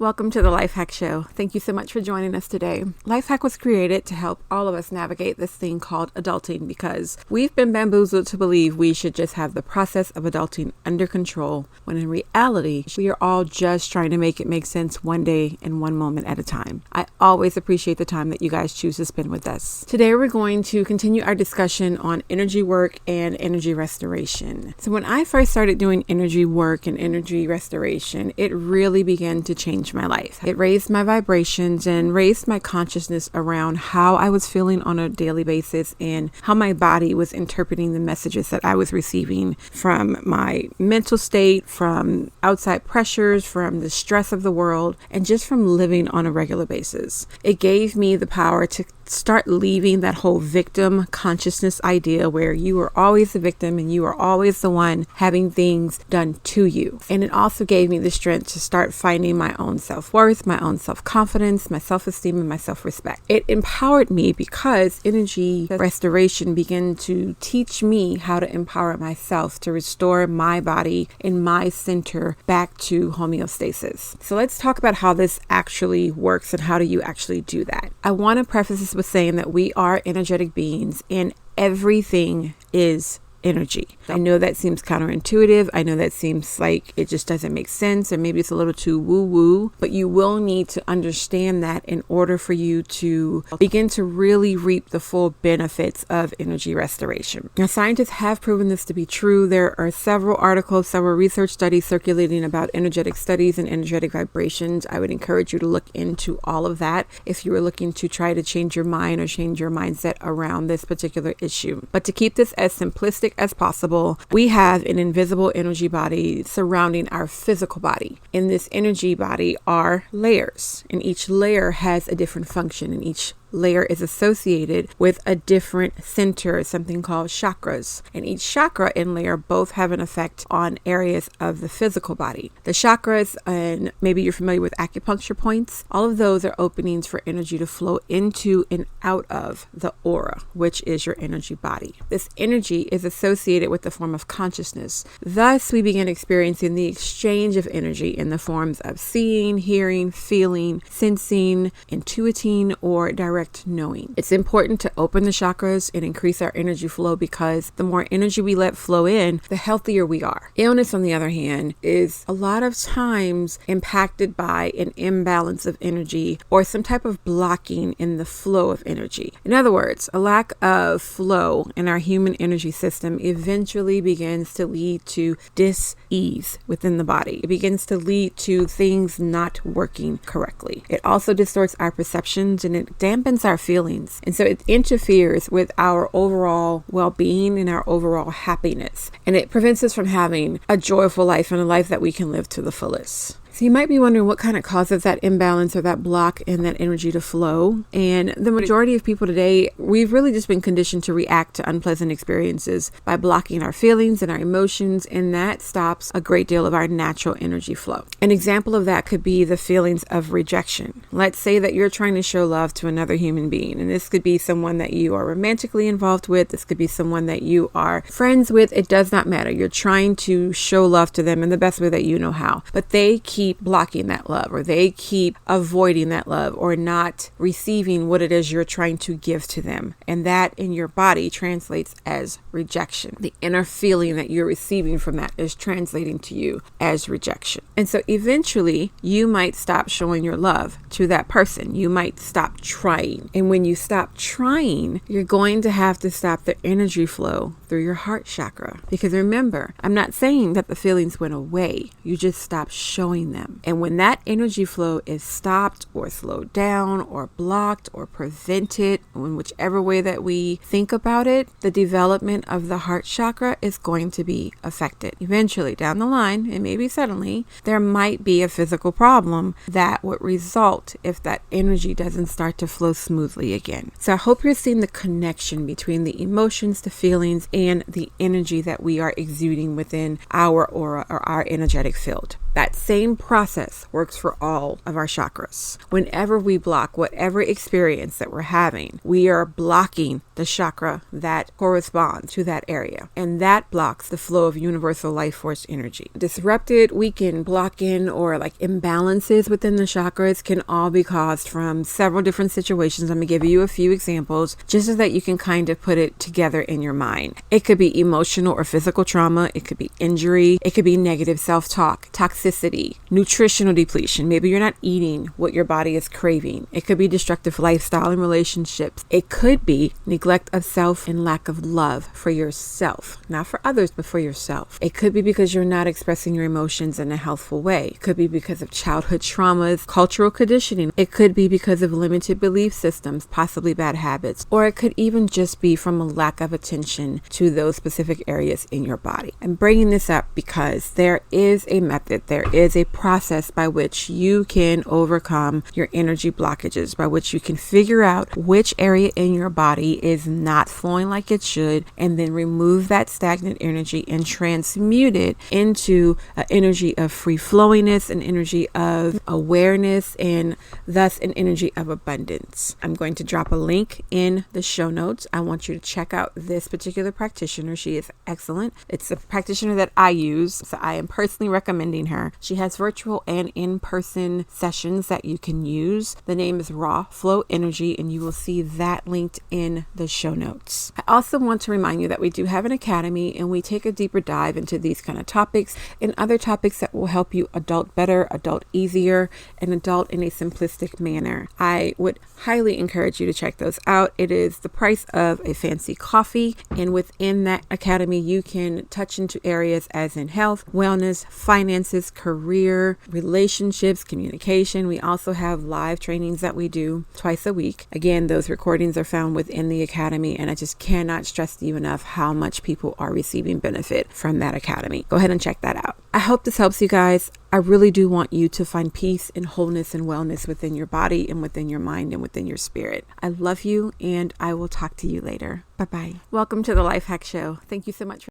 Welcome to the LifeHack Show. Thank you so much for joining us today. LifeHack was created to help all of us navigate this thing called adulting because we've been bamboozled to believe we should just have the process of adulting under control, when in reality, we are all just trying to make it make sense one day and one moment at a time. I always appreciate the time that you guys choose to spend with us. Today, we're going to continue our discussion on energy work and energy restoration. So when I first started doing energy work and energy restoration, it really began to change my life. It raised my vibrations and raised my consciousness around how I was feeling on a daily basis and how my body was interpreting the messages that I was receiving from my mental state, from outside pressures, from the stress of the world, and just from living on a regular basis. It gave me the power to start leaving that whole victim consciousness idea where you are always the victim and you are always the one having things done to you. And it also gave me the strength to start finding my own self-worth, my own self-confidence, my self-esteem, and my self-respect. It empowered me because energy restoration began to teach me how to empower myself to restore my body and my center back to homeostasis. So let's talk about how this actually works and how do you actually do that. I want to preface this with saying that we are energetic beings and everything is energy. I know that seems counterintuitive. I know that seems like it just doesn't make sense, or maybe it's a little too woo-woo, but you will need to understand that in order for you to begin to really reap the full benefits of energy restoration. Now, scientists have proven this to be true. There are several articles, several research studies circulating about energetic studies and energetic vibrations. I would encourage you to look into all of that if you are looking to try to change your mind or change your mindset around this particular issue. But to keep this as simplistic as possible, we have an invisible energy body surrounding our physical body. In this energy body are layers, and each layer has a different function, and each layer is associated with a different center, something called chakras. And each chakra and layer both have an effect on areas of the physical body. The chakras, and maybe you're familiar with acupuncture points, all of those are openings for energy to flow into and out of the aura, which is your energy body. This energy is associated with the form of consciousness. Thus, we begin experiencing the exchange of energy in the forms of seeing, hearing, feeling, sensing, intuiting, or direct knowing. It's important to open the chakras and increase our energy flow because the more energy we let flow in, the healthier we are. Illness, on the other hand, is a lot of times impacted by an imbalance of energy or some type of blocking in the flow of energy. In other words, a lack of flow in our human energy system eventually begins to lead to dis-ease within the body. It begins to lead to things not working correctly. It also distorts our perceptions and it dampens our feelings. And so it interferes with our overall well-being and our overall happiness. And it prevents us from having a joyful life and a life that we can live to the fullest. So you might be wondering what kind of causes that imbalance or that block in that energy to flow. And the majority of people today, we've really just been conditioned to react to unpleasant experiences by blocking our feelings and our emotions, and that stops a great deal of our natural energy flow. An example of that could be the feelings of rejection. Let's say that you're trying to show love to another human being, and this could be someone that you are romantically involved with. This could be someone that you are friends with. It does not matter. You're trying to show love to them in the best way that you know how, but they keep blocking that love, or they keep avoiding that love, or not receiving what it is you're trying to give to them. And that in your body translates as rejection. The inner feeling that you're receiving from that is translating to you as rejection. And so eventually you might stop showing your love to that person. You might stop trying. And when you stop trying, you're going to have to stop the energy flow through your heart chakra. Because remember, I'm not saying that the feelings went away. You just stopped showing them. And when that energy flow is stopped or slowed down or blocked or prevented, in whichever way that we think about it, the development of the heart chakra is going to be affected. Eventually, down the line, and maybe suddenly, there might be a physical problem that would result if that energy doesn't start to flow smoothly again. So I hope you're seeing the connection between the emotions, the feelings, and the energy that we are exuding within our aura or our energetic field. That same process works for all of our chakras. Whenever we block whatever experience that we're having, we are blocking the chakra that corresponds to that area. And that blocks the flow of universal life force energy. Disrupted, weakened, blocking, or like imbalances within the chakras can all be caused from several different situations. I'm going to give you a few examples just so that you can kind of put it together in your mind. It could be emotional or physical trauma. It could be injury. It could be negative self-talk, toxicity, nutritional depletion. Maybe you're not eating what your body is craving. It could be destructive lifestyle and relationships. It could be neglect of self and lack of love for yourself, not for others, but for yourself. It could be because you're not expressing your emotions in a healthful way. It could be because of childhood traumas, cultural conditioning. It could be because of limited belief systems, possibly bad habits, or it could even just be from a lack of attention to those specific areas in your body. I'm bringing this up because there is a method, there is a process by which you can overcome your energy blockages, by which you can figure out which area in your body is not flowing like it should, and then remove that stagnant energy and transmute it into an energy of free flowingness, an energy of awareness, and thus an energy of abundance. I'm going to drop a link in the show notes. I want you to check out this particular practitioner. She is excellent. It's a practitioner that I use, so I am personally recommending her. She has virtual and in-person sessions that you can use. The name is Raw Flow Energy, and you will see that linked in the show notes. I also want to remind you that we do have an academy, and we take a deeper dive into these kind of topics and other topics that will help you adult better, adult easier, and adult in a simplistic manner. I would highly encourage you to check those out. It is the price of a fancy coffee, and within that academy you can touch into areas as in health, wellness, finances, career, relationships, communication. We also have live trainings that we do twice a week. Again, those recordings are found within the academy, and I just cannot stress to you enough how much people are receiving benefit from that academy. Go ahead and check that out. I hope this helps you guys. I really do want you to find peace and wholeness and wellness within your body and within your mind and within your spirit. I love you, and I will talk to you later. Bye-bye. Welcome to the Life Hack Show. Thank you so much.